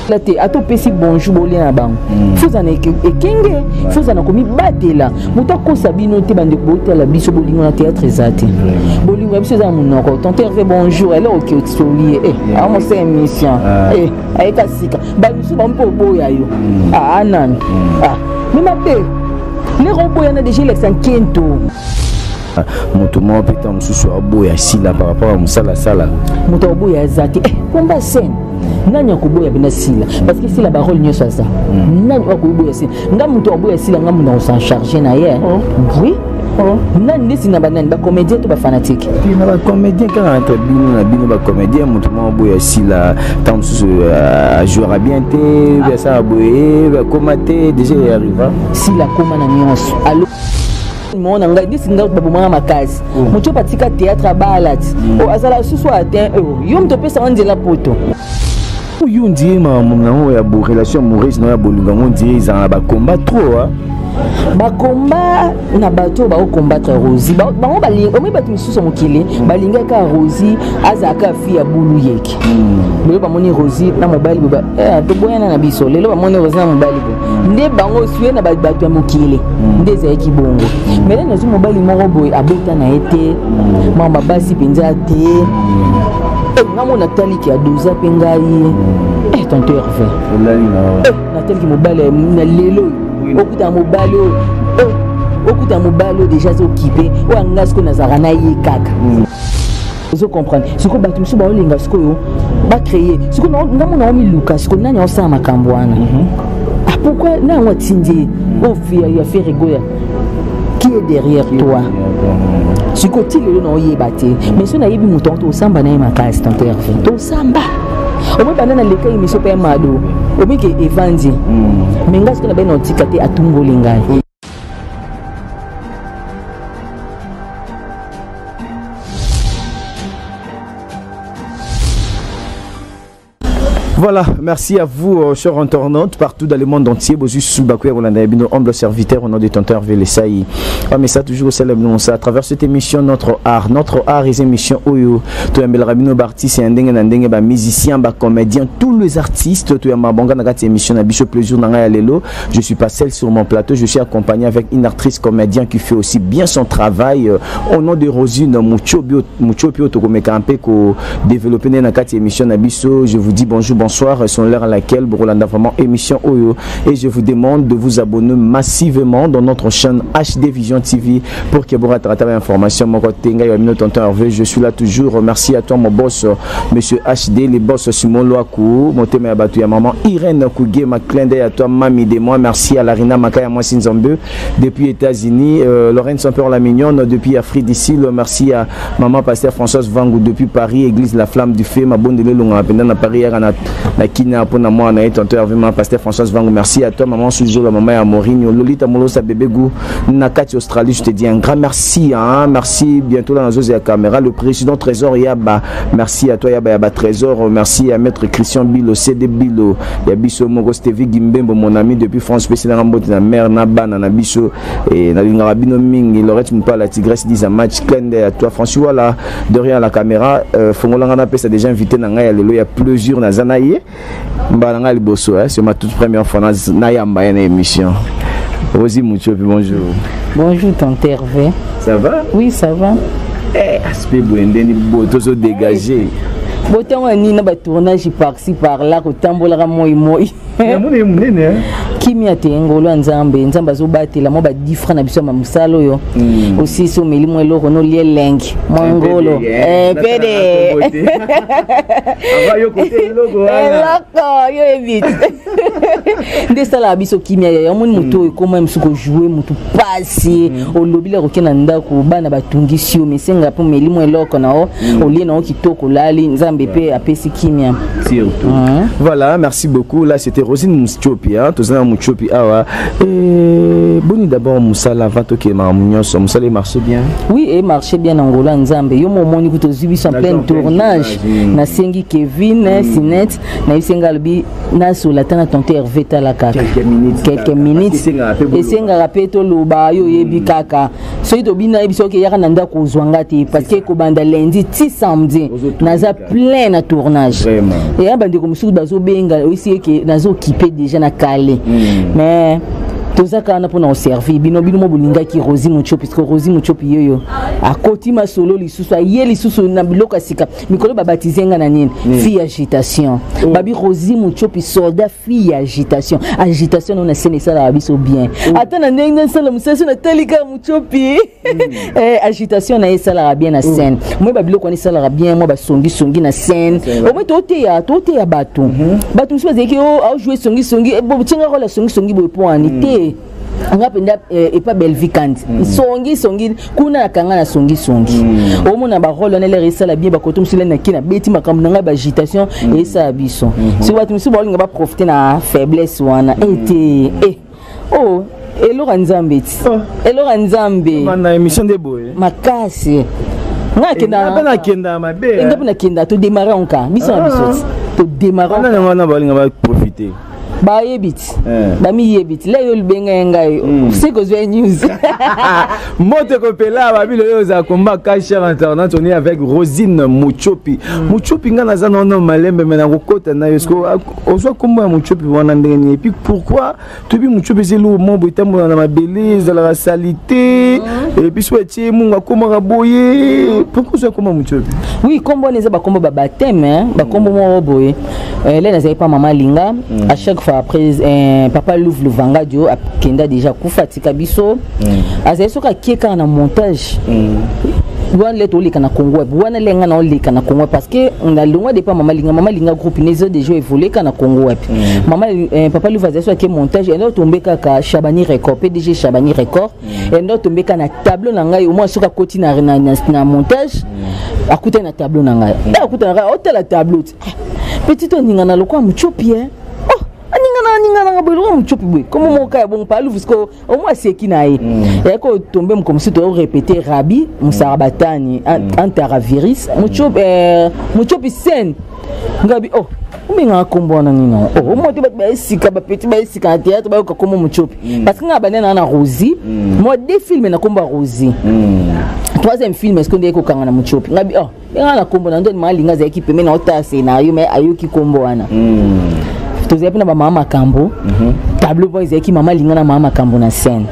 Là te ato pesi bonjour bolé na bango. Fozana ekenge, fozana komi batela. Muta ko sabino te bande ko botela biso bolingo na théâtre zate. Bolingo biso za munoko. Tonton Hervé bonjour, elle OK otsolier. A mo c'est émission. Ayeka sika. Ba biso ba mpo boya yo. Anan. Même pe. Les robots yana déjà l'ex quinto. Moto mo peta mususu aboya sila par rapport à musala sala. Moto aboya zate. Komba scène. Nani akoboya bina sila parce que sila barole nyo ça. Nani akoboya sila. Nga moto aboya sila nga mona s'en charger na hier. Oui. Nani nesi na banani ba comédien to ba fanatique. Na ba comédien quand entre bino ba comédien moto mo aboya sila tant mususu jouera bien te ça aboye ba komater déjà arriva. Sila koma na nyonso. Allo mon anga disi nga baboma makasi mucho patika théâtre balat o azala susu atteint yo mto pesa wanzela poto yo ndie ma mon ya bo relation amoureuse na ya bolinga on dit za ba combat trop ba combat na bato ba combattre Rosie ba balinga omi batu misusu mokili balinga ka Rosie azaka fi ya bulu yeki bolo ba moni Rosie na mobile ba to boyana na biso lelo ba moni Rosie na mobile nde bango suye na bato ya mokili nde za yeki bongo mais na zo mobile moko boy abota na ete mama basi penza te ngamo na taliki ya doza pengai tonton Hervé na taliki mobile na lelo okuta mobalo déjà occupé ou angasko nazarana yekaka vous comprenez ce que batu musu ba olinga siko yo ba créer ce que ngamu na omi luka ce que nani osama makambo wana pourquoi na watindi au fia ya faire rigoler qui est derrière toi ce que tu le no yebate mais so na yebi mutonto osamba na makasi tonton Hervé to samba omo banana leka émission pe mado omi ke evandi menga ce que na ben otikate atumbolinga. Voilà, merci à vous, chers internautes, partout dans le monde entier. Bosu Subakuya, Rolandabino, humble serviteur, au nom de tonton Hervé Lessaï. Mais ça, toujours célèbre, ça, à travers cette émission, notre art est émission Oyo. Tu es Rabino Barti, c'est un dingue, musicien, comédien, tous les artistes. Tu es ma bonga, cette émission, a bicho plaisir, nanga lelo. Je suis pas seul sur mon plateau, je suis accompagné avec une actrice comédienne qui fait aussi bien son travail. Au nom de Rosine, Mucho Pio, Tokomekampé, ko développer dans cette émission, Abisso, je vous dis bonjour, bonsoir, c'est l'heure à laquelle Borolanda vraiment émission Oyo et je vous demande de vous abonner massivement dans notre chaîne HD Vision TV pour que vous rattrapiez l'information. Je suis là toujours. Merci à toi mon boss, monsieur HD, les boss Simon Loakou, mon thème abattu à maman Irène Kougé, ma clin d'œil à toi, mamie de moi. Merci à Larina Makaya Moissin Zambeu depuis États-Unis, Lorraine Sampeur la Mignonne depuis Afrique d'ici. Merci à maman pasteur Françoise Vangou depuis Paris, Église La Flamme du Feu, ma bonne de l'Elonga, pendant Paris, la kina pour moi na tonton Hervé pasteur Françoise Vangou. Merci à toi maman Sujo, la maman à Morigno, Lolita Molosa bébé Gou Nakati Australie. Je te dis un grand merci merci bientôt dans la caméra le président Trésor Yaba. Merci à toi Yaba Trésor. Merci à maître Christian Bilo, CD Bilo, Yabiso Mogo Stevie Gimbembo, mon ami depuis France spécial Rambote na mère Naba na Biso et na Lingabino Mingi Lorette Mpa la Tigresse dit un match clende à toi François là derrière la caméra. Fongolanga na pesa déjà invité na ngai lelo ya plusieurs na Zanaïe. Mbalanga Liboso, c'est ma toute première fois dans Yamba une émission. Rosie Moucho, bonjour. Bonjour tonton Hervé. Ça va? Oui, ça va. Aspect Bouendeni, Boto se dégager. Boto on ni na ba tournage par-ci par-là, ko tambola moi. Kimi atengolo nzambe azobatela mo ba 10 francs na biso mamusalo yo aussi so meli mo eloko no lielengi mongolo pede ava yo côté logo yo evite ndesa la biso kimia ya moni muto koma msuko jouer muto passer olobila ko kena ndako bana batungisi yo mesenga po meli mo eloko na o olie na o kitoko lali nzambe pe apesi kimia surtout. Voilà, merci beaucoup. Là c'était Rosine Mouchopia, tous les Mouchopi awa. Boni d'abord Moussala va toquer ma Mounios, Moussala marche bien. Oui, et marche bien en Angola Nzambe. Yo momoni kuto zubi en plein tournage. Na sengi Kevin, Sinette, na isenga albi na sur la tana tonton Hervé Talaka. Quelques minutes. Et senga rapeto loba yo yebi kaka. So ito bina ebiso ke yaka nanda ko zwanga te parce que ko banda lundi ti samedi. Naza plein plein na tournage vraiment et abandi comme sous bazo benga aussi que nazo occupé déjà na calé mais tozaka na pona servir bino mo bolinga ki Rosie Muchopi parce que Rosie Muchopi yoyo akoti ma solo lisusu ye lisusu na biloko sika mikolo ba baptisenga na nini fille agitation babi Rosie Muchopi soldat fille agitation on a scène ça la biso bien atana ndenge sala musasi na telika Muchopi agitation na sala bien na scène moi ba biloko ni sala bien moi ba songi na scène au moins tote ya bato so zeki o jouer songi bo tinga ko la songi bo poani anga penda et pas belle vicante songi kuna nakanga na songi omona ba rôle na les sala bien ba kotum sila na kina beti makambo nanga ba agitation et ça biso si watu msi ba linga ba profiter na faiblesse wana ete elora nzambe mana émission de boy makasi na kenda mabe na kenda to démarrer encore biso to démarrer na ba linga ba profiter ba yebit ba mi yebit la yo benga ngai c'est que je news moto kopela ba bilo yo za komba ka cher internet on est avec Rosine Muchopi ngana za non malembe mena kokota na yesko ozo komba Muchopi wana ndeni et puis pourquoi tu bi Muchopi c'est lo mo botambo na mabelise de la salité et puis souhaiter munga komba boye pourquoi ça komba Muchopi oui kombo neza ba kombo ba baptême ba kombo mo boye là na pas maman linga à chaque après papa Louvre le Vangadio a kenda déjà kufatika biso azali soka kieka na montage wana leto leka na Congo wana lenga na leka na Congo parce que on a loin de pas maman linga groupe nezo déjà évolué kana Congo maman papa Louvre azali soka montage et notre tomber kaka Chabani Record PDG Chabani Record et notre tomber kana tableau na ngai au moins soka koti na montage akuta na tableau na ngai akuta na hôtel tableau petit oninga na lokwa Muchopi ningana ngabelo Muchopi boy comme mon cas bon pas parce que au moins c'est qui nae et ko tomber comme si tu répéter Rabi Musarabatani Antaravirus Muchopi scène ngabi minga kombona nina moi tu ba sika ba petit ba sika théâtre ba ko Muchopi parce que ngabana na Rosie moi deux films na komba Rosie troisième film est-ce qu'on dit ko kanga na Muchopi ngabi ngana kombona ndo malinga za équipe mais na ota scénario mais ayoki kombo wana tozali pe na bamama makambo tableau boy ezalaki mama linga na mama makambo na scène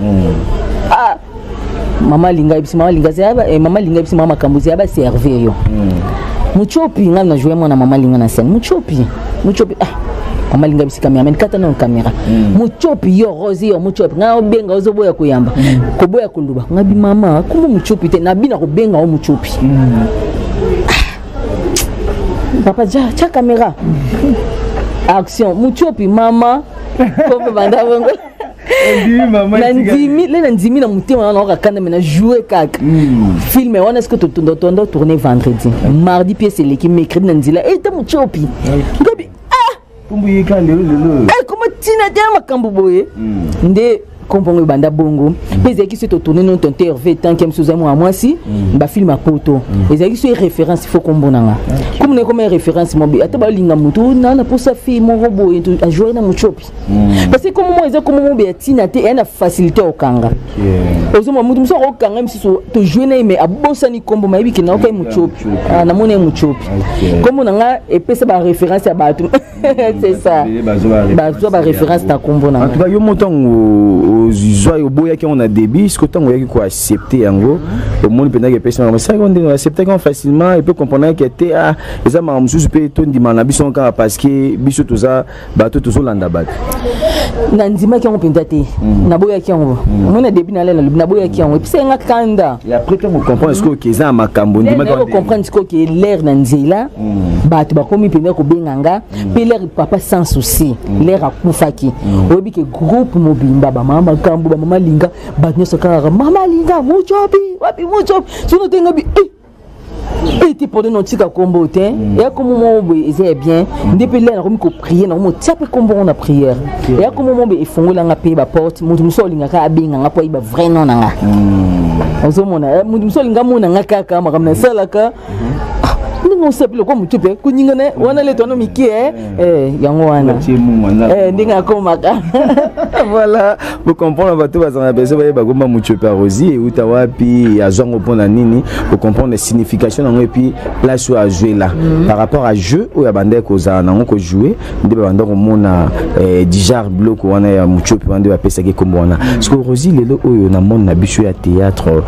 mama linga ebisi mama makambo zaya ba servir yo Muchopi nga na jouer na mama linga na scène Muchopi mama linga ebisi cameraman kata na caméra Muchopi yo Rosie yo Muchopi nga obenga ozoboya kuyamba koboya kuluba ngabi mama kuma Muchopi te na bina ko benga o Muchopi papa ja caméra action Muchopi mama comme banda bongo Nandimi na mutima na okakanda mena jouer kaka film wana est-ce que tondo tourner vendredi mardi pièce l'équipe mercredi nandila ta Muchopi ngabi kumbu yeka lelo comment tina te makambo boye nde kompongo banda bongo les qui se tourner non ton TV tant que monsieur moi si ba film à poto les qui sont référence il faut kombonanga comme ne comme référence mo bi ataba linga mutu na pour sa fille mon robot a jouer na Muchopi parce que comme moi comme mo be tina te na facilité au kanga ozoma mutu so okanga msiso to jouer na mais abosa ni kombo mayibi ki na okay Muchopi na mona Muchopi comme nanga et pesa ba référence à batu c'est ça ba référence ta kombo na en tout cas yo montant joie au boya qui on a débit ce que tant on quoi accepter en gros le monde pendant que personne mais ça on accepter quand facilement et peut comprendre que était les amants monsieur peut ton demand biso quand parce que biso tout ça bateau tout landa bat nandima qui on pendate na boya qui on on a débit na boya qui on et puis c'est un kanda et après quand on comprend ce que ça makambo ndima quand on comprend ce que l'air nanzela bato ba komi pendant ko benganga puis l'air papa sans souci l'air akufaki obi que groupe mobimba ba mama kambo ba mama linga ba nyoso kara mama linga Muchopi wapi Muchopi sino tenga bi et tu peux notre tika combo te et comme mon boy c'est bien depuis là on ko prier na mo tape combo on a prière et comme mon boy ifongola nga pe ba porte mutu musolinga ka abinga nga po iba vrai non nga ozomona mutu musolinga mona nga kaka makamna salaka on s'appelle comme tu peux kuningane wana le tono miki yango wana ndinga komaka. Voilà, vous comprenez bato bazana beso ba bagomba muchope rosi et utawapi ya zongo pona nini, vous comprenez la signification et puis place où à jouer là par rapport à jeu ou ya bande ko za nango ko jouer ndé bande ko mona dijar bloc wana ya muchope bande ba pesa ke kombo wana parce que rosi lelo oyo na monde na bicho ya théâtre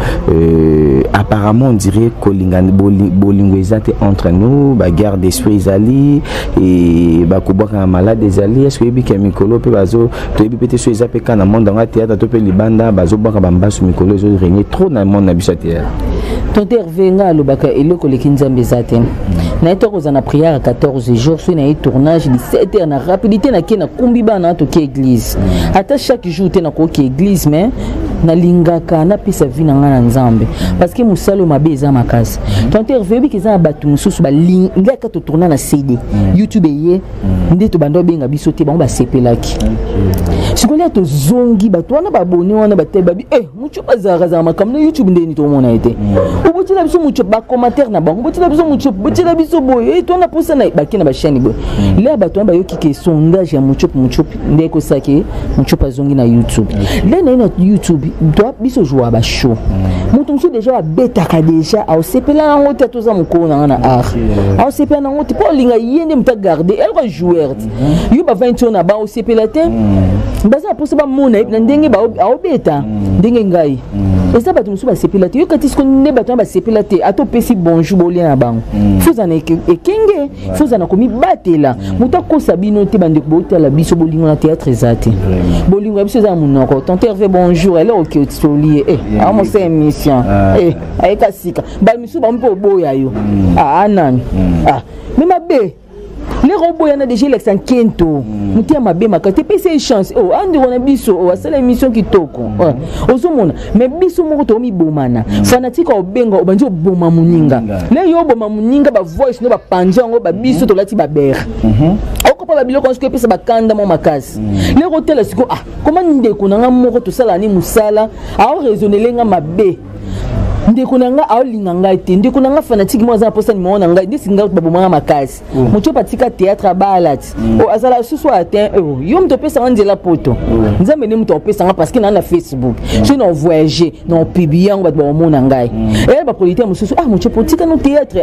apparemment on dirait kolingana bolingo ezate entre nous ba guerre d'esprit zali et ba kubaka malade des alliés est-ce que bi mikolo pe bazo to bi pété sur ezapé kana monde dans la théâtre to pe libanda bazo baka bambasu mikolo ezo régner trop na monde na bicho théâtre. Tonter venga lobaka eloko lekinzambe zate na etoko za na prière à 14 jours sur na tournage 17 heures na rapidité na kena kumbi bana to ke église ata chaque jour te na ko ke église mais na lingaka na pesa vina ngana nzambe parce que musalo mabe za makasi tonter vebi kiza batu mususu ba lingaka to tourner na CD YouTube ye nde to bando benga biso te ba sepelaki sikolia to zongi batu wana baboni wana batebabi mucho bazara za makamna YouTube ndeni to mona ete ubutila biso mucho ba commentaire na bango ubutila biso mucho butila biso boye to na posa na bakina ba chaîne bo là batu ba yoki ke sondage ya mucho ndeko saki mucho zongi na YouTube là na YouTube doit biso jouer ba show mutu muso déjà betaka déjà au sepela na ngote to za mukona na art au sepela na ngote pour linga yende muta garder elle va jouer yo ba 20 na ba au sepela te baza posa ba mona na ndenge ba au beta ndenge ngai et ça batu muso ba sepela te yo kati ko ne batu ba sepela te ato pesi bonjour bolien na bango fuza na ekenge fuza na komi batela muta ko sabino te bande ko botala biso bolingo na théâtre ezate bolingo biso za munoko tonterve bonjour elle ok tolié a mo c'est émission ayeka sika ba misu ba mpo boya yo anani mais mabe les robots yana déjà l'exan kento mutia mabe makate pese chance andi rona biso asala émission kitoko ozomona mais biso moko to mi bomana fanatique obenga obandi oboma muninga le yo oboma muninga ba voice no ba panjango ba biso to lati ba ber oko pa biloko nsko pesa bakanda mo makasi le hôtel siko comment ndeko nanga moko to sala ni musala raisonner lenga mabe ndeko nanga aolinga ngai te ndeko nanga fanatique mo za posa ni mona ngai ndisi ngai baboma makasi mucho patika théâtre balati azala susu atin yo mto pesa nzela poto nzambe ni mto pesa nga parce que na Facebook je no voyager no publier ngo ba mona ngai ba polité mususu mucho patika no théâtre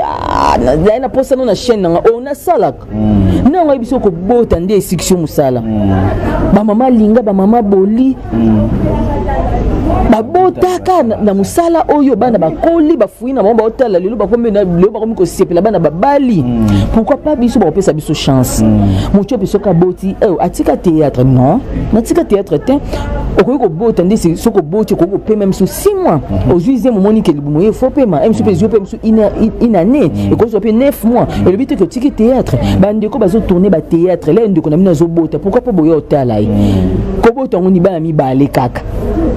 na posa no na chaîne nga na salaka na ngai biso ko bota ndé section musala ba mama linga ba mama boli babotaka na musala oyo bana bakoli bafuina mamba otala lelo bakombe na lelo bakomi ko sepela bana babali pourquoi pas biso ba pesa biso chance mucho biso ka boti atika théâtre non natika théâtre te okoko bota ndisi soko boti ko pe même sous 6 mois au juillet momoni ke libumo il faut paiement même sous pezio même sous une année et ko so pe 9 mois et le but que tiki théâtre bande ko bazo tourner ba théâtre là ndeko na mina zo bota pourquoi pas boyo otala ko bota ngoni ba mi balé kaka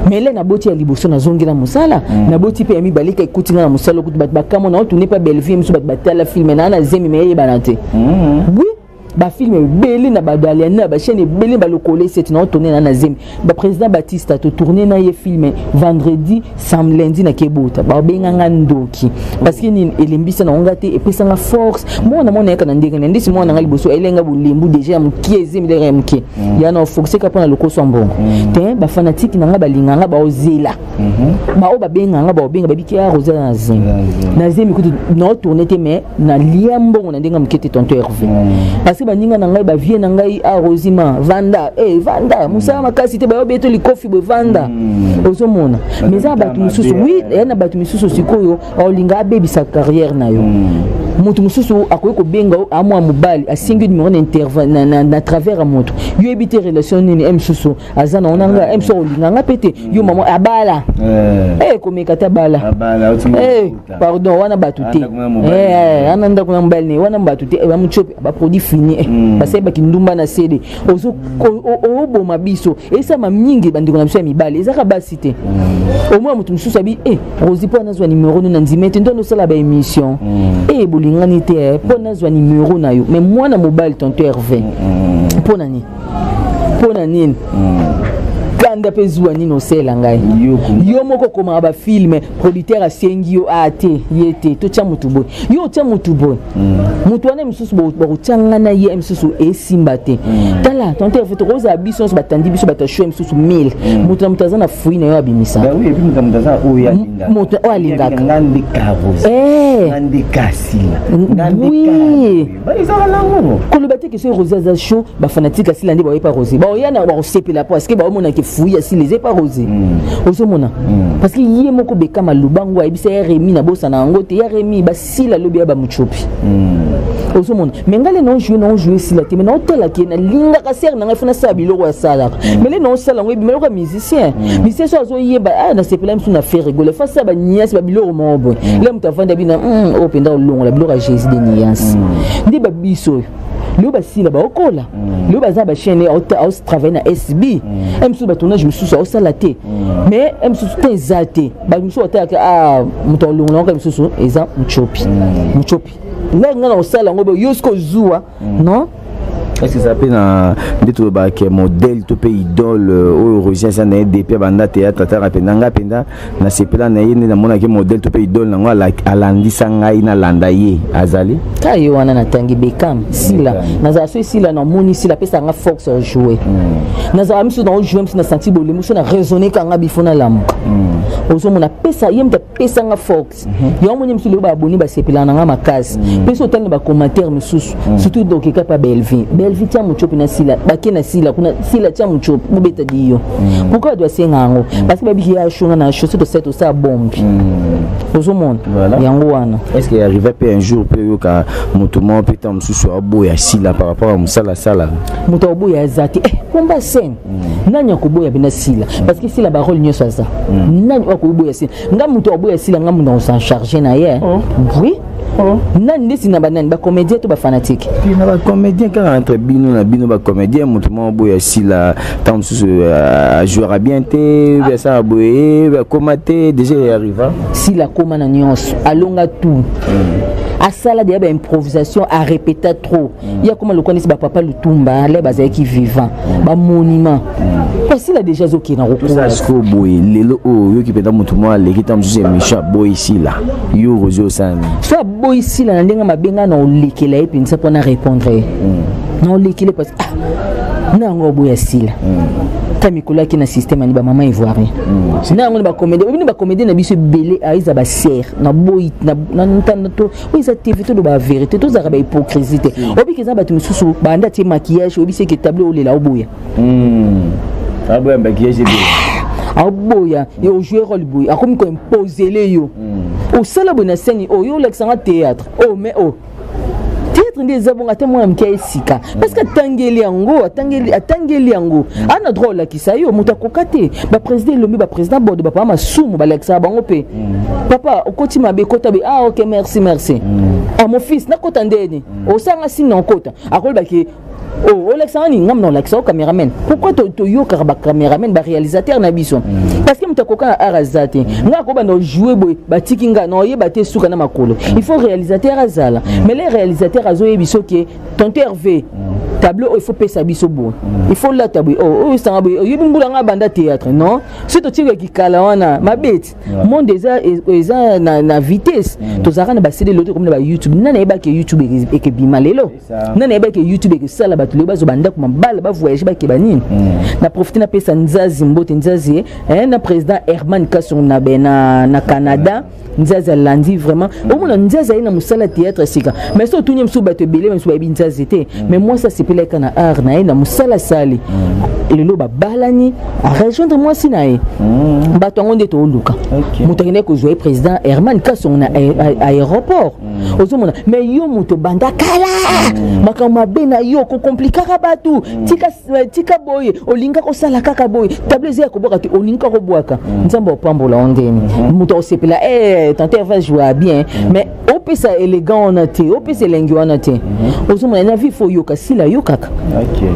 mais là na boti ya liboso na zongi na musala na boti pe ya mi balé ka ikutinga na musala ko bat bakamo na tourner pas belle vie muso bat batala film na zemi me banate oui ba film belé na badali na ba chaîne belé ba lokolé c'est na tourner na zemi ba président Baptiste to tourner na ye film vendredi lundi na kebota ba benga ndoki parce que ni elimbisa na ngate et pesa na force moi na mona kana ndenge na ndisi mona ngali boso elenga bulembu déjà mkiezi milere mki ya na forcer ka pona lokoso mbongo te ba fanatique na nga balinga nga ba ozela ba o ba benga nga ba benga ba biki ya rosa na zemi ko na tourner te mais na liambo na ndenga mkete tonto Hervé parce que baninga na ngai ba vie na ngai a rosima vanda vanda musa makasi te ba obeto likofi bo vanda ozomona mais za batu mususu oui na batu mususu sikoyo olinga baby sa carrière na yo mutu mususu akoye ko benga amwa mobali asingi numéro na travers moto yo ebite relation nini mususu azana onanga mso olinga nga pete yo mama abala komeka ta bala pardon wana batu te ananda kuna mobali ne wana batu te ba muchope ba produit fini parce que bakindumba na CD ozo oboma biso esa mamingi bandiko na biso ya mibali ezaka basite au moins mutu mususu abi Rosie po nazwa numéro na ndimete ndo sala ba émission bolingani te po nazwa numéro na yo mais moi na mobile tonto Hervé po nani kanda pe zuwa nino sela ngai yo moko koma ba film producteur asengi yo ate yete to tia mutubo yo tia mutubo mutu wana misusu ba kutianga na ye misusu esimba te tala tonte fait rosa biso batandi biso batasho misusu 1000 mutu mutazana fuina yo abimisa ba oui puis mutazana o ya linga mutu o alingaka ngandi kavos ngandi kasila oui ba izala nango kolobate que ce rosa za show ba fanatique asila ndi ba yepa rosé ba yana ba sepela parce que ba mona ke fuya si les pas rosé ozomona parce que yé moko beka malubango ayebisa Remi na bosa na ngo te ya Remi ba sila lobi ba muchopi ozomona mais ngale non jouer sila te mais non tela ke na linga ka ser na ngafuna sa biloko ya sala mais le non sala ngo bimelo ka musicien so azo yeba na sepela msu na faire rigoler face ba nias ba biloko mobo le mutavanda bina o penda longo la biloko ya Jésus de nias ndi ba biso le basila ba okola le baza ba chaîne au travail na SB msu ba tournage msu so sala te mais msu te zate ba msu otaka muto longo ka msu eza muchopi là ngana osala ngo yosko zuwa non. Est-ce que ça peut na ndito ba ke modèle to pe idole o Roger ça na DP banda théâtre tata rapenda penda na sepela na yene na mona ke modèle to pe idole na ngwa alandisa ngai na landa ye azali kayo wana na tangi Beckham sila na za so sila na moni sila pesa nga fox jouer na za miso na jouer miso na senti bolé miso na raisonner ka nga bifona lamuka ozo mona pesa yemta pesa nga fox yo moni miso le ba aboni ba sepela na nga makasi pesa tellement ba commentaire misusu surtout donc ka pa Belvin Elvitia muchopi na sila bakena sila kuna sila tia muchopi mubeta diyo pourquoi doit senga ngo parce que babi ya shona na chaussée de cette ça bombe ozo monde yango wana est-ce qu'il arrive pas un jour pe yo ka mutumo peta msusu aboya sila par rapport à musala sala muto aboya zati komba sen nani akoboya bina sila parce que sila ba rôle nyoso ça nani akoboya sila nga muto aboya sila nga mundo s'en charger na ye oui nani ndesi na banani ba comédien to ba fanatique puis na ba comédien ka entre bino na bino ba comédien mutumo boya sila tant sous jouera bien te ça boye ba komate déjà arriva sila koma na nyonso alonga tout à ça là des improvisation à répéter trop il y a comment le connaît ba papa Lutumba les bazai qui vivant ba monument parce qu'il a déjà zoki na recours ça ce boye lelo yo ki penda mutumo ale ki tam juste méchant boye sila yo rozo sani soit boye sila na ndenga mabenga na olekela et puis ça pour na répondre non olekele parce na ngo boye sila tamikola ki na système ani ba maman ivoirien na ngo ba comédie na biso belé aiza ba serre na boy na ntando oui ça TV to ba vérité to za ba hypocrisie te obi ke za ba tumususu ba nda ti maquillage obi c'est que tableau le la oboya aboya maquillage de aboya et au jouer rôle boy a comme ko imposer le yo au sala bona scène o yo l'exanga théâtre mais théâtre ndeza bonga te mwana mkia sika parce que atangeli yango ana drôle la kisayo muta kokate ba président lombi ba président bodo ba papa masumu ba lexa bango pe papa okoti mabe kota be OK merci mon fils na kota ndeni o sanga sina kota akol ba ki Alexandre ngam non l'accès au caméraman. Pourquoi to yo ka ba caméraman ba réalisateur na biso? Parce que mutakoka arazate. Nga ko ba no jouer boy ba tikinga no ye ba te suka na makolo. Il faut réalisateur azala. Mais les réalisateurs azo ye biso ke tonte Hervé tableau il faut pesa biso bon. Il faut la tabou ça boy yo bimbula nga banda théâtre non? Si to tire ki kala wana ma bête. Monde eza na vitesse. To zara na ba CD l'autre comme na YouTube. Nana ba ke YouTube e ke bimalelo. Nana ba ke YouTube e ke sala le bazo banda kuma bala ba voyage ba ke banini na profiter na pesa nzazi mbote nzazi na président Herman Kasson na na Canada nzazi landi vraiment au moins nzazi na musala théâtre sika mais so tunyem so bato belé même so ba nzazi te mais moi ça c'est peleka na art na musala sali lelo ba balani rejoindre moi sinae bato ngonde to luka mutakene ko jouer président Herman Kasson na aéroport ozomona mais yo muto banda kala makama bena yo ko compliquera batu tika boye olinga ko sala kaka boye tableze ya ko boka ti olinga ko boaka nzambo pambola ondeni muto osepela tante va jouer bien mais opesa élégant on a te opesa lengi on a te ozomona na vie fo yo ka sila yo kaka.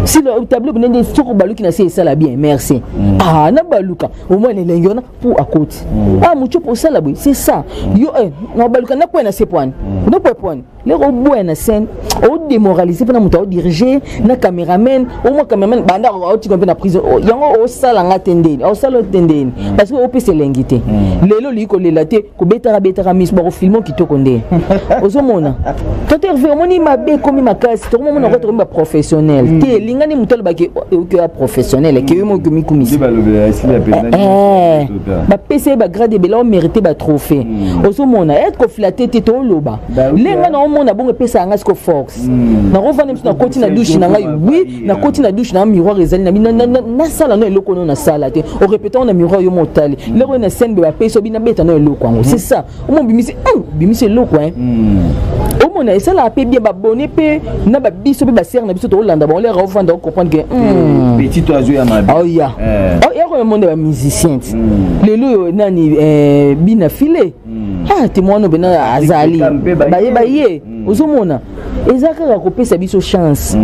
Si le tableau bende soko baluki na c'est ça la bien merci. Ah na baluka au moins les lengona pour à côté. Ah mucho pour ça la boy c'est ça. Yo na baluka na point na c'est point. Na point. Les robots na scène au démoraliser pendant muto diriger na cameraman au moins cameraman banda au tu comprends na prison yango au sala nga tendeni au sala tendeni parce que au peut se lengité. Lelo liko lelate ko betara mis ba filmo kitoko nde. Ozomona. Quand tu reviens moni mabe comme ma case tout le monde na ko professionnel. Te lingani muto ba ke professionnel ke yo mo komi komisi. Ba PC ba grade bela mérité ba trophée. Ozomona être ko flatter te to loba. Lenga na mona bongo pesa nga sko force. Na revendre na koti na douche na ngai oui na koti na douche na miroir ezali na sala no eloko no na sala te. O répétant na miroir yo motali. Le na scène ba pesa bina beta no eloko ngo. C'est ça. O mo bimisi eloko hein. O mona ça la pe bien ba bonné pe na ba biso be ba ser na biso to landa ba on les revendre comprendre que petit oiseau ya mabe. Oh ya. Oh ya ko monde ba musicien. Lelo nani bina filé. Ah témoin no bena azali. Baye ozomona ezaka ko pesa biso chance.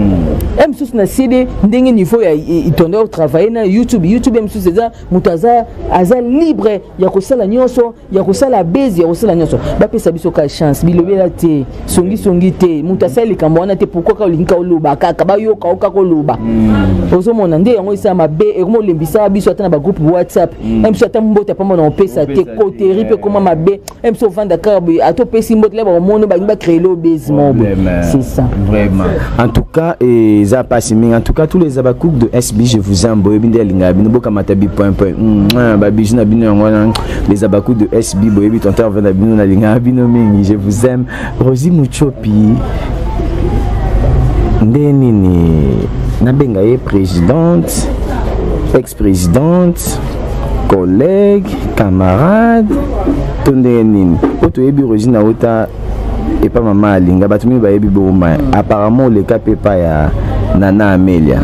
Msus na CD ndenge niveau ya itonde au travailler na YouTube msus eza mutaza aza libre ya ko sala nyonso ya ko sala base ya ko sala nyonso ba pesa biso ka chance bilobela te songi te mutasa likambo wana te pourquoi ka linka oloba kaka ba yo ka ko loba ozomona nde yango isa mabe e mo lembisa biso ata na ba groupe WhatsApp msus ata mbota pa mona pesa te koteri pe koma mabe msus vanda karbi ato pesi mbota ba mono ba créer le base c'est ça vraiment en tout cas ça passe en tout cas tous les abakouk de SB je vous aime boy binde linga bino boka matabi point ba bijuna bino ngona les abakouk de SB boy bi tonter venda bino na linga bino mingi je vous aime Rosie Muchopi ndenini na benga ye présidente ex-présidente collègue camarade tondenini oto yebi Rosie na ota et pas maman alinga batumi ba yebi boma apparemment le cas pepa ya Nana Amelia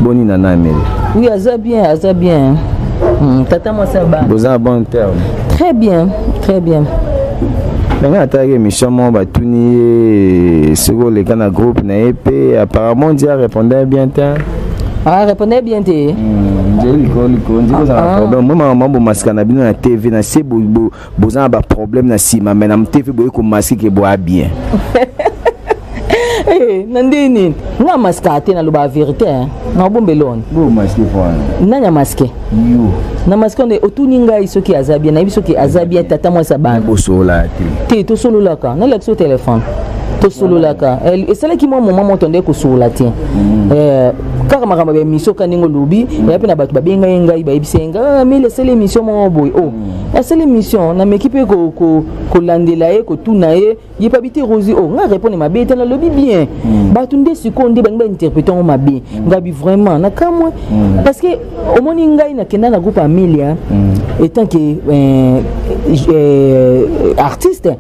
boni Nana Amelia oui aza bien tata moi ça va vous en bon terme très bien mais attaque émission mon batuni seko le kana groupe na EP apparemment dia répondait bien temps répondait bien té problème moi maman masque na bino na TV na se bozan ba problème na sima mais na TV boye ko masque ke boa bien nandini nga masque na loba vérité na bombelon bo masque fona nanya masque yo na masque on otuni ngai soki azabia na biso ki azabia tata moi sabana bosola te to solo laka na lekso téléphone to solo laka et c'est là qui moi maman m'entendait ko solo la tien kaka makamba ba mission kaningo lobi ya pe na batu babenga ngai ba ibisenga mais c'est l'émission mon boy c'est l'émission na m'équipe ko landela e ko tuna e ye pa bité Rosie nga répondre ma bête na lobi bien batu nde sikonde ba interpréter ma bien ngabi vraiment na kamwe parce que au moni ngai na kenda na groupe Amelia étant que artiste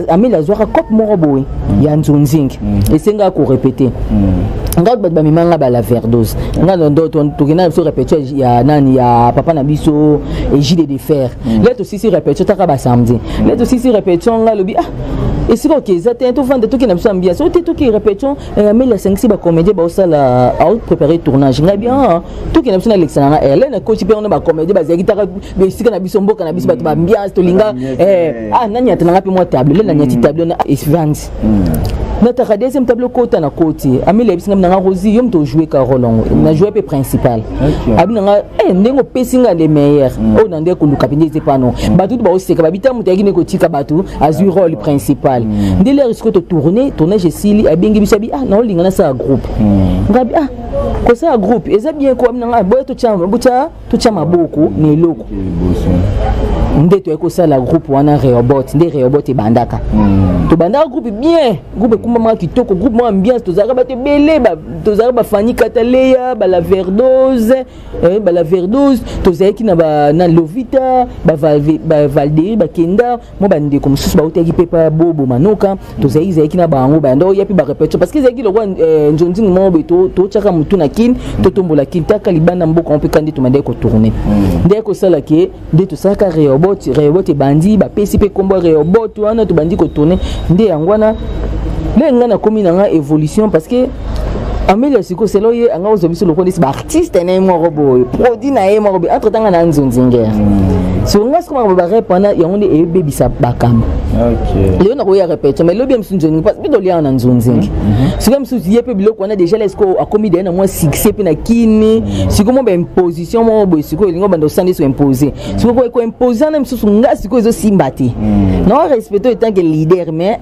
Amelia zoaka cop mon boy ya nzonzing et senga ko répéter nga ba mimanga ba la verdose nga ndo tukina so répéter ya nani ya papa na biso et JD de fer là aussi si répéter ta ba samedi là aussi si répéter nga lobi et c'est OK ça t'es tout vendre tout qui n'a pas bien ça tout qui répétition mais la 5 ba comédie ba ça la à préparer tournage nga bien tout qui n'a pas Alexandra elle na coach pe on ba comédie ba zaki ta ba sika na biso mboka na biso ba ambiance to linga nani atana pe moi table là nani table na Evans notre deuxième tableau côté na côté Amelia bisinga na Rosie yom to jouer Carolon na jouer pe principal abinanga ndengo pesinga les meilleurs o nande ko luka pinde c'est pas non batu ba oseka ba bita mutaki ne ko tika batu azui rôle principal ndele risque to tournage sili abengi bisabi na olinga na sa groupe ngabi ko sa groupe eza bien ko abinanga boy to chama maboko ne loko nde to ko sa la groupe wana Rehoboth nde Rehoboth e bandaka to bandaka groupe bien groupe kumama kitoko groupe mo ambiance to zaka ba te belé to zaka ba Fanny Cataleya ba la verdose to zaki na ba na Lovita ba Valderi ba Kenda mo bande comme sous ba otaki pepa bobo manoka to zaki na bango ba ndo yapi ba répétition parce que zaki lo kwa njonzi mo beto to chaka mutu na kin to tombola kin taka libana mboka on peut kandi to mande ko tourner nde ko sala ke nde to saka Rehoboth bandi ba pesi pe kombo Rehoboth wana to bandi ko tourner nde yangwana le nga na komi na nga évolution parce que Amélie siko c'est là y anga ozobiso le connais ba artiste na mo robo produit na mo robo entre temps na nzonzinga so nga siko ba répondre ya on est baby sa bakam OK le na ko ya répéter mais le bien msunzoni parce que dolia na nzonzinga siko msuzi yepe biloko na déjà l'esco a commis na moi succès pe na kini siko mo ba imposition mo bo siko lingo bando sandi so imposer siko ko imposer na msusu nga siko zo simbati non respecter étant que leader mais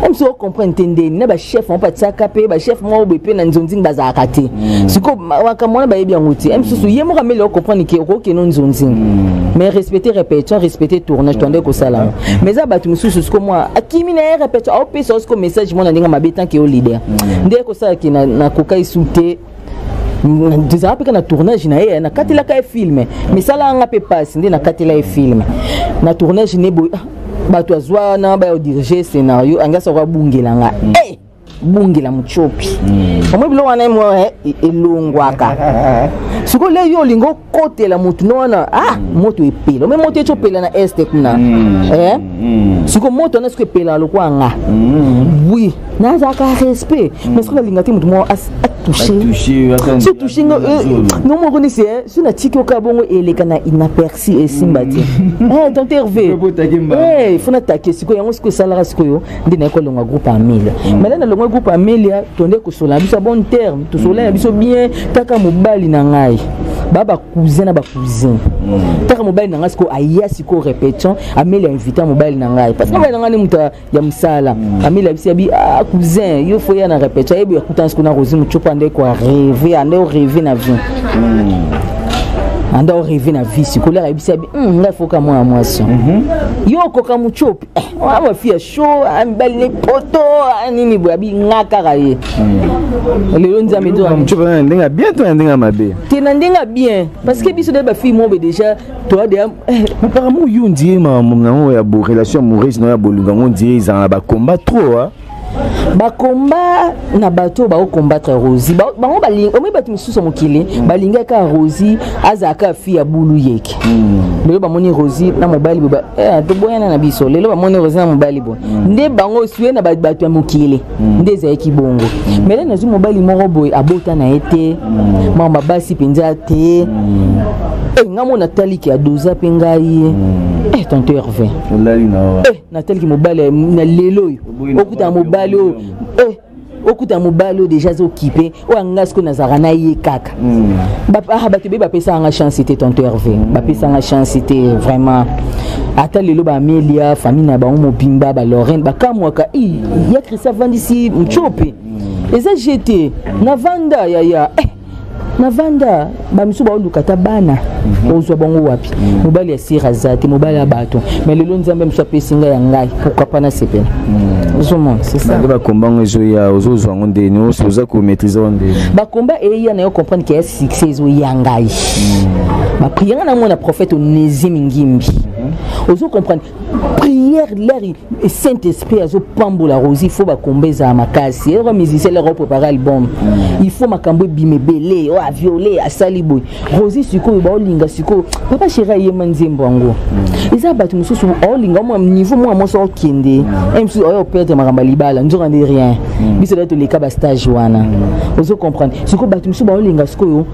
même si on comprend entender na ba chef on pas tsaka pe ba chef mo be pe na nzonzing bazaka te siko wakamona ba yebi ngoti même si yemo kamele on comprend que OK non nzonzing mais respecter répétition respecter tournage tondé ko sala mais ça ba tu mususu siko moi akimi na répétition au pe so message mo na ndinga mabetan ke au leader ndé ko sala ki na koka insulter déjà après na tournage na katila ka film mais ça là nga pe passe ndé na katila film na tournage ne boy bato azwa na ba diriger scénario anga sa bungela nga bungela muchopi omwe bilo wana mo elongwaka siko le yo lingo kote la mutu nona moto epela mais moto echopela na este kuna siko moto na siko epela lokwa nga oui na za ka respect mais siko linga te mutu mo toucher non mo connaissez sur na tiki okabongo eleka na inaperçu et simbati donc Hervé faut na taquer siko yango siko salara siko yo ndina ko longa groupe Amélie mais là na longa groupe Amélie tonde ko sola biso bon terme to sola biso bien taka mobali na ngai baba cousin na ba cousin taka mobali na ngai siko aya siko répétition Amélie invité mobali na ngai parce que mobali na ngai ni muta ya msala Amélie bisabi cousin yo faut ya na répétition ebi akuta siko na Rosie muchopa ande ko rêver na vie anda rêver na vie siko la bisabi ngai faut ka moi moisson yo koka muchopi wa fia show ambali ne poto nini boabi ngaka kaye le nzambe do muchopa ndinga bien to ndinga mabe tena ndinga bien parce que biso de ba fille mo be déjà toi de apparemment you ndie ma mon ya bo relation amoureuse no ya bolunga on dirait ils en ba combat trop ba combat na bato ba combattre Rosie bango balinga omi batu misusu mokili balinga ka Rosie azaka fi ya bulu yeke lelo ba moni Rosie na mobali ba to boyana na biso lelo ba moni Rosie na mobali bo nde bango suye na bato ya mokili nde za eki bongo mais na zu mobali moko boy abota na ete mama basi penza te ngamo Nathalie ki adoza pengai tonto Hervé Nathalie ki mobali na lelo okuta mobali okuta mobali déjà occupé o angasko na zara na ye kaka bato be bapesa nga chance te tonto Hervé bapesa nga chance te vraiment ata lelo ba Amélia famille na ba mobimba ba Lorraine ba kamwaka ya Christophe Vandisi mchope eza jeté na vanda ya Navanda bamisu ba olukata bana ozwa bango wapi mobali ya sirazate mobali ya bato mais lelo nzambe mso pesinga ya ngai pourquoi pas na sepela ozomon c'est ça ba kombango ezo ya ozozwa ngonde ni oza ko maîtriser onde ba combat et ya na yo comprendre que succès ezo ya ngai ba prière na mona prophète Onésime Ngimbi ozo comprendre prière l'air et Saint-Esprit azo pambola Rosie faut ba kombeza makasi et musicien leur préparer album il faut makambo bimebele a violé à saliboy Rosie siko ba olinga siko papa chéra ye manzembo ngo eza batu mususu olinga mo niveau mo so kende MC oyo perdre makamba libala nzo rende rien biso dato les cas stage wana ozo comprendre siko batu mususu ba olinga siko yo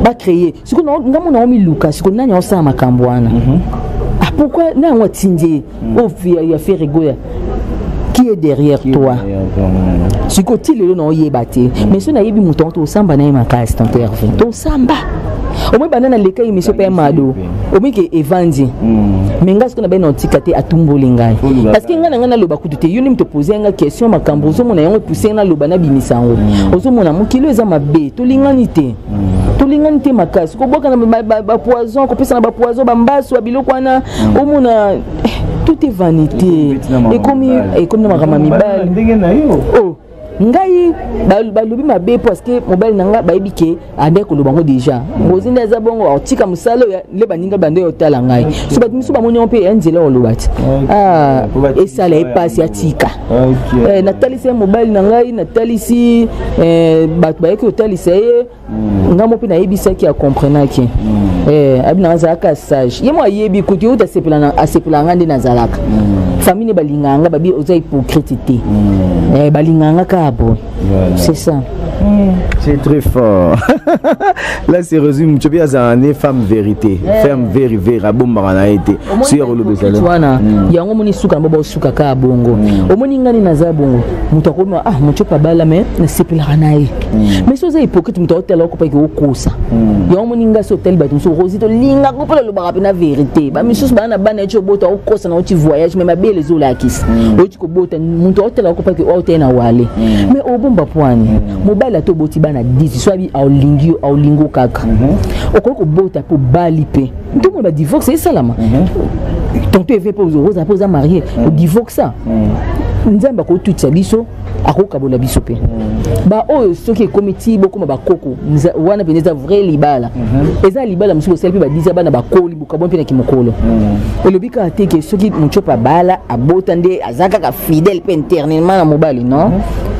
ba créer siko ngamo na omi luka siko nani osa makambo wana pourquoi na moi tindé au ya faire rigoler qui est derrière toi si côté le non yebate mais si on a yebi mouton to samba na makasi tonto Hervé to samba au moins banana leka yi monsieur pe mado au moins que evandi mais ngas ko na ben antikate atumbolingai parce que ngana loba kutute yoni mto poser nga question makambo zo mona yango pousser na loba na bimisango ozo mona mukilo eza mabe to linganité makasi ko boka na ba poison ko pesa na ba poison ba mbaso biloko wana omona tout est vanité et comme na makama mibali ngai balobi mabe parce que mobile nanga bayebi ke ande ko lobango déjà bozinda za bongo otika musalo le baninga bande yotala ngai so bat misu ba moni on pe enzela o lobati et ça les passe ya tika Nathalie c'est mobile nangai Nathalie si bat ba ke otali c'est ngamo pe na yebisa ki a comprendre ki abina za ka sage yemo yebi ko ti uta sepela ngande na zalaka famille balinganga babi oza hypocrite balinganga ka bon c'est ça C'est très fort. Là, c'est résumé. Tu as une femme vérité. Femme vérité. Rabon marana été. Sur le bezala. Il y a un moment où suka mbobo suka ka bongo. Au moment ngani naza bongo. Mutakoma mucho pa bala mais ne sepela nae. Mais so za hypocrite mutotel ko pa ko kosa. Il y a un moment nga so tel ba so rosito linga ko pa lo ba na vérité. Ba misus ba na bana echo bota ko kosa na uti voyage mais ma belle zo la kiss. Uti ko bota mutotel ko pa ko tena wale. Mais au bomba poani. Mobile to boti bana 10 so bi au lingo kaka. Okoko bota po balipe. Tout le monde divorce c'est ça là. Ton tu veux pas aux marié au divorce ça. Nzamba ko tutsa biso akoka bola biso pe. Ba o soki committee boko ba koko wana peneza vrai libala. Eza libala msuko selfie ba diza bana ba koli buka bon pe na kimokolo. Elobika ateke soki muchopa bala abotande azaka ka fidèle pe internellement na mobile non.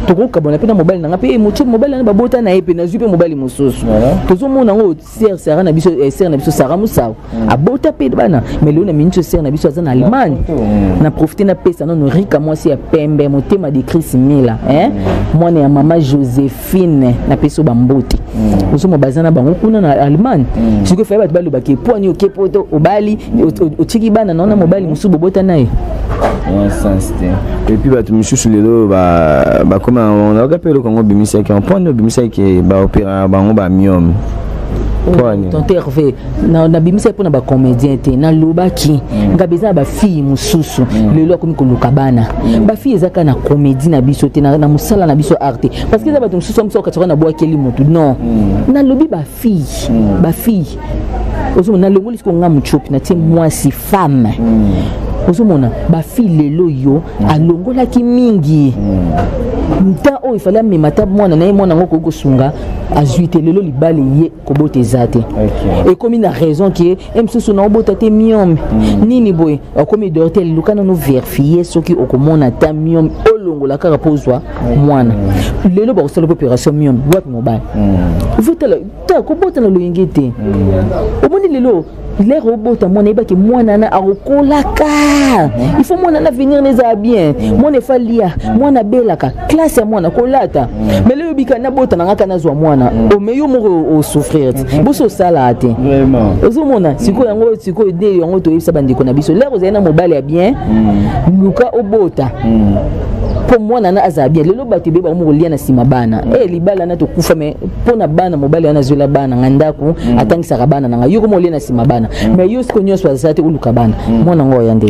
Tokoka bona pe na mobile na pe muchopa mobile na ba bota na epe na zupe mobile mosusu. Tozo mona ngo ser sara na biso ser na biso sara musaw. Abota pe bana mais le na mincho ser na biso azana Allemagne. Na profiter na pesa non rika moi si pembe motema de Chris Mila moi na mama Joséphine na peso bambote oso mo bazana bango kuna na Allemagne siko fa ba balo bake poani okepoto obali otiki bana na mobali musubo bota nae et puis ba tu mususu lelo ba comme on a rappelé Congo bimisa qui en point de bimisa qui ba opéra bango ba miom tonton Hervé na bimisa pona ba comédien te na lobaki ngabeza ba fille mususu lelo komi koluka bana ba fille ezaka na comédie na biso te na musala na biso arte parce que za ba mususu mso ka na boa keli motu non na lobi ba fille ozo na longoli ko nga muchopi na tie moi si femme ozo mona ba fille lelo yo alongola ki mingi nta o ifala memata mwana na mwana ngoko ko sunga azuite lelo libale ye kobote zate et comme une raison qui emsusu na obota te miom nini boy comme d'hôtel lukana no vérifier ce qui okomona ta miom olongola kaka pozwa mwana lelo ba osala opération miom wapi mobile votela ta kobota na loyengete omoni lelo les robots à mon époque moi nana a recolaka il faut moi nana venir les bien moi ne fa lia moi na belaka classe moi na kolata mais le bika na bota na kana zwa mwana o meyo mo o souffrir boso sala ate vraiment ozo mona siko yango siko de yango to yisa bandiko na biso les rozena mobile ya bien luka obota pour moi nana azabia lelo batebe ba mo lia na sima bana libala na to kufa me pona bana mobile na zola bana ngandako atangisa ka bana nga yuko mo lia na sima bana mais yo sko nyos wazate uluka bana mona ngo yande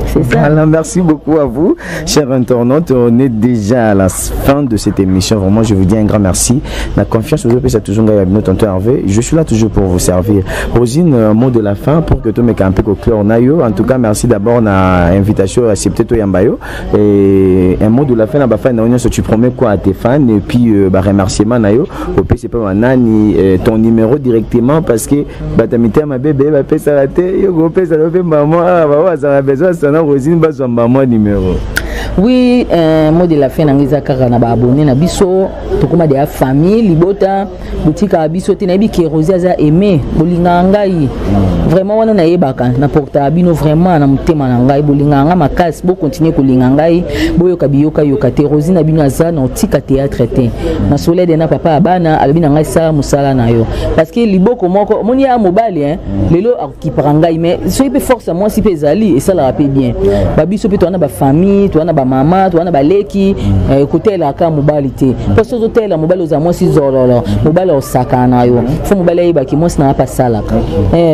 c'est ça. Alors, merci beaucoup à vous, chers internautes. On est déjà à la fin de cette émission. Vraiment, je vous dis un grand merci. La confiance, vous avez toujours gagné tonton Hervé. Je suis là toujours pour vous servir. Rosine, un mot de la fin pour que tout me campe au cœur. En tout cas, merci d'abord de l'invitation à accepter toi Yambayo. Et un mot de la fin, la fin, tu promets quoi à tes fans et puis remerciement Nayo. Au PC pas nani ton numéro directement parce que batamité ma bébé va payer ça la tête. Yo payer ça le maman, ça a besoin ça. Rosine bazamba moi numéro. Oui, mot de la fin nangeza kaka na ba abonné na biso tokoma de famille libota boutique a biso te na bi ke Rosia za aimé bolinga ngai vraiment wana na yebaka na porta bino vraiment na mutema na ngai bolinga nga makasi bo continuer kolinga ngai boyo kabiyoka yoka te Rosine na bino za na tika théâtre te na soleil de na papa abana alobina ngai sa musala na yo parce que liboko moko moni ya mobile lelo akipara ngai mais so ipe force moi si pe zali et ça la rappelle bien ba biso pe to na ba famille to na ba mama to na ba leki côté la ka mobilité parce que hôtel la mobile aux moi si zololo mobile au sakana yo fo mobile yi ba ki moi na pas sala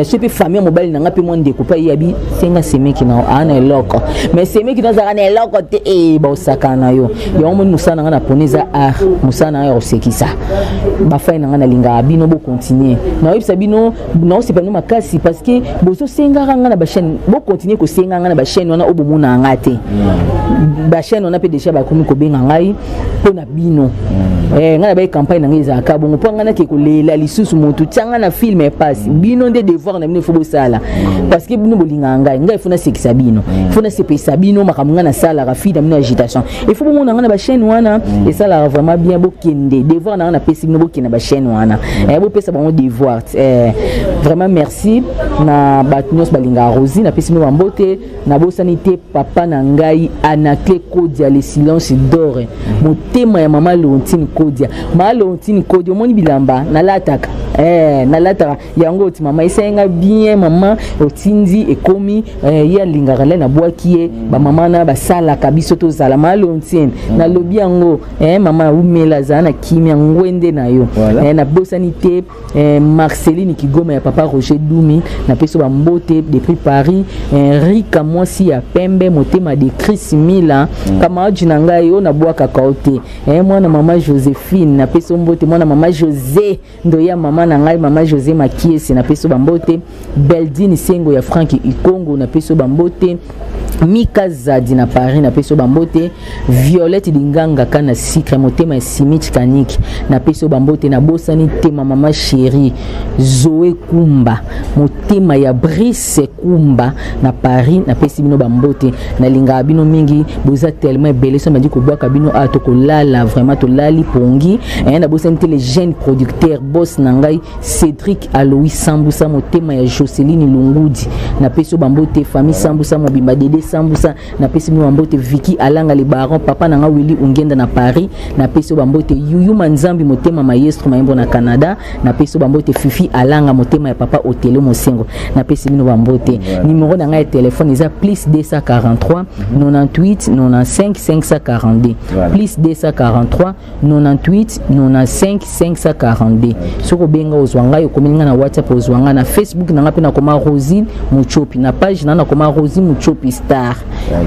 so pe famille mobile na ngapi monde ko pa yabi senga semeki na ana eloko mais semeki na za na eloko te ba sakana yo yo mo musana na poneza musana yo sekisa ba fa na linga bino bo continuer na yebisa bino non c'est pas nous makasi parce que bozo senga nga na ba chaîne bo continuer ko senga nga na ba chaîne wana obomuna ngate ba chaîne on a pe déjà ba komi ko benga ngai pona bino nga na ba campagne na ngeza ka bongo po nga na ke ko lela lisusu motu tanga na film e passe bino de devoir na bino fo bo sala parce que bino bolinga ngai fona sekisa bino fona sepesa bino makamunga na sala ka fi na bino agitation il faut bomona nga na ba chaîne wana et ça la vraiment bien bo kende devoir na pesi bino bo kende ba chaîne wana bo pesa bango devoir vraiment merci na batnyos balinga Rosine na pesi bino mbote na bo sanité papa na ngai ana Anne-Clé Kodia le silence d'or motema ya mama Leontine Kodia mama Leontine Kodia moni bilamba nalataka nalataka yango ti mama isenga bien mama otindi ekomi ya lingaka le na bwaki ba mama na basala kabiso to zala mama Leontine na lobi yango mama umela zana kimia ngwende na yo na bosanité Marceline Kigoma ya papa Roger Doumi na peso ba mbote depuis Paris Rika mwasi ya pembe motema de Chris Mila kama jinanga yo na bwaka kaote mwana mama Josephine na peso mbote mwana mama José ndo ya mama na ngai mama José Makiesi na peso ba mbote Beldine Sengo ya Frank Ikongo na peso ba mbote Mika Zadi na Paris na peso bambote Violette Dinganga kana Sikre motema ya Simich Kaniki na peso bambote na bosani tema mama chérie Zoé Kumba motema ya Brice Kumba na Paris na pesi bino bambote na linga bino mingi boza tellement belé so mandi ko bwaka bino ato ko lala vraiment to lali pongi na bosani les jeunes producteurs boss nangai Cédric Alois Sambusa motema ya Joseline Lungudi na peso bambote famille Sambusa mobimba dede Sambusa na pesi mi bambote Vicky Alanga le baron papa nanga Willy Ungenda na Paris na pesi bambote Yuyu Manzambi motema maestro maembo na Canada na pesi bambote Fifi Alanga motema ya papa Otelo Mosengo na pesi mi bambote numéro nanga ya téléphone eza plus 243 98 95 542 plus 243 98 95 542 soko benga ozwanga yo komelinga na WhatsApp ozwanga na Facebook nanga pe na koma Rosine Muchopi na page na koma Rosine Muchopi star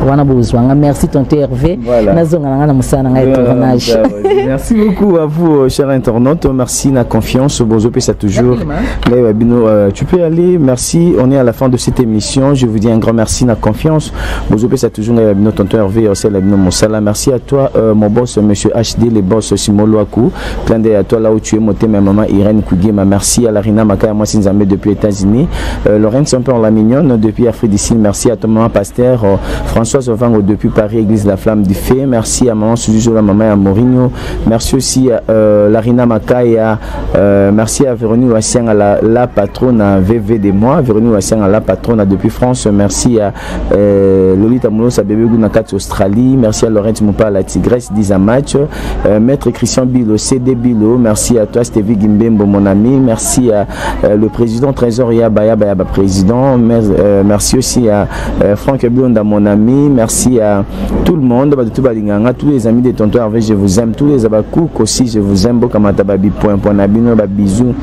wana bozwanga merci tonton Hervé nazonga nanga na musana ngai tournage merci beaucoup à vous chers internautes merci la confiance bozo ça toujours tu peux aller merci on est à la fin de cette émission je vous dis un grand merci la confiance bozo ça toujours bino tonton Hervé c'est la bino musala merci à toi mon boss monsieur HD les boss Simolo Akou plein de à toi là où tu es monté ma maman Irène Kougema merci à la Rina Makaya moi Sinzambe depuis États-Unis Lorraine Saint-Pierre la mignonne depuis Afrique du Sud merci à ton maman pasteur Françoise Ovango depuis Paris église la flamme du feu merci à maman Sujuzo la maman à Mourinho merci aussi à Larina Makaya merci à Véronique Wassiang à la patronne à VV de moi Véronique Wassiang à la patronne depuis France merci à Lolita Moulos à bébé Gounakati Australie merci à Laurent Moupa à la Tigresse 10 à match maître Christian Bilo CD Bilo merci à toi Stevie Gimbembo mon ami merci à le président Trésorier Baya président merci aussi à Franck Blonda mon ami merci à tout le monde tous les amis de tonton Hervé je vous aime tous les abakouk aussi je vous aime bokamata babi point nabino ba bisous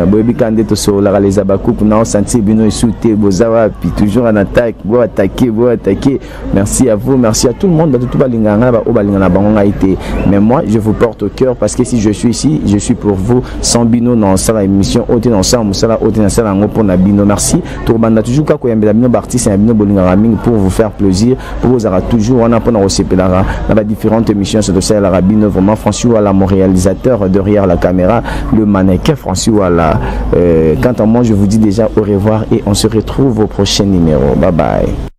bobi kande to so la les abakouk na senti bino souté bozawa puis toujours en attaque bo attaquer merci à vous merci à tout le monde tout balinganga ba obalingana bango été mais moi je vous porte au cœur parce que si je suis ici je suis pour vous sans bino dans ça émission ôté dans ça musala ôté dans ça ngo pour nabino merci to banda toujours ka ko yambela bino artiste ya bino bolinganga mingi pour vous faire plaisir pour vous aura toujours on a pendant aussi dans différentes émissions sur le ciel Rabino vraiment François Walla mon réalisateur derrière la caméra le mannequin François Walla quant à moi je vous dis déjà au revoir et on se retrouve au prochain numéro bye bye.